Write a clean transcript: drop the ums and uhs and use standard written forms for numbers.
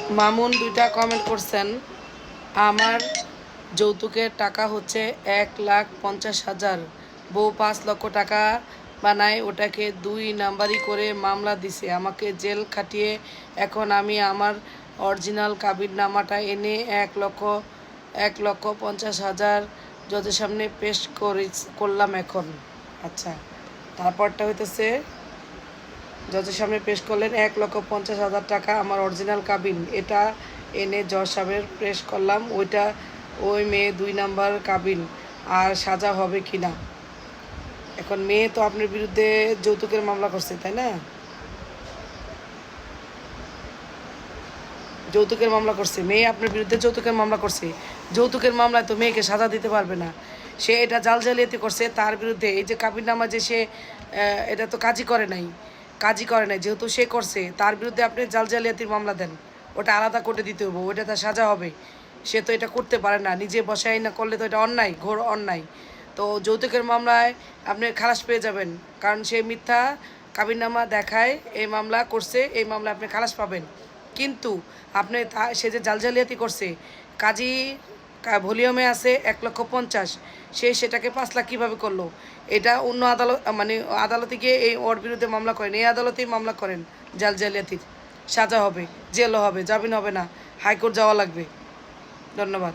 মামুন দুইটা কমেন্ট করছেন, আমার যৌতুকের টাকা হচ্ছে 1,50,000, বউ 5 লক্ষ টাকা বানায়, ওটাকে 2 নাম্বারি করে মামলা দিছে, আমাকে জেল খাটিয়ে। এখন আমি আমার অরিজিনাল কাবিননামাটা এনে 1,50,000 জজের সামনে পেশ করলাম এখন। আচ্ছা, তারপরটা হইতেছে জজের সামনে পেশ করলেন 1,50,000 টাকা আমার অরিজিনাল কাবিন, এটা এনে জজ সাহেবের পেশ করলাম। ওই মেয়ে 2 নাম্বার কাবিন, আর সাজা হবে কি না? এখন মেয়ে তো আপনার বিরুদ্ধে যৌতুকের মামলা করছে, তাই না? যৌতুকের মামলা করছে মেয়ে, আপনার বিরুদ্ধে যৌতুকের মামলা করছে। যৌতুকের মামলায় তো মেয়েকে সাজা দিতে পারবে না, সে এটা জালিয়াতি করছে। তার বিরুদ্ধে এই যে কাবিননামা যে সে এটা তো কাজই করে নাই, যেহেতু সে করছে, তার বিরুদ্ধে আপনি জালিয়াতির মামলা দেন, ওটা আলাদা কোর্টে দিতে হবে, ওটা তার সাজা হবে। সে তো এটা করতে পারে না, নিজে বসাই না করলে তো এটা অন্যায়, ঘোর অন্যায়। তো যৌতুকের মামলায় আপনি খালাস পেয়ে যাবেন, কারণ সে মিথ্যা কাবিননামা দেখায় এই মামলা করছে, এই মামলা আপনি খালাস পাবেন। কিন্তু আপনি সে যে জালিয়াতি করছে, কাজী ভলিউমে আছে 1,50,000, সে সেটাকে 5 লাখ কীভাবে করলো? এটা অন্য আদালত, মানে আদালতে গিয়ে এই ওর বিরুদ্ধে মামলা করেন, এই আদালতেই মামলা করেন জালিয়াতির। সাজা হবে, জেলও হবে, জামিন হবে না, হাইকোর্ট যাওয়া লাগবে। ধন্যবাদ।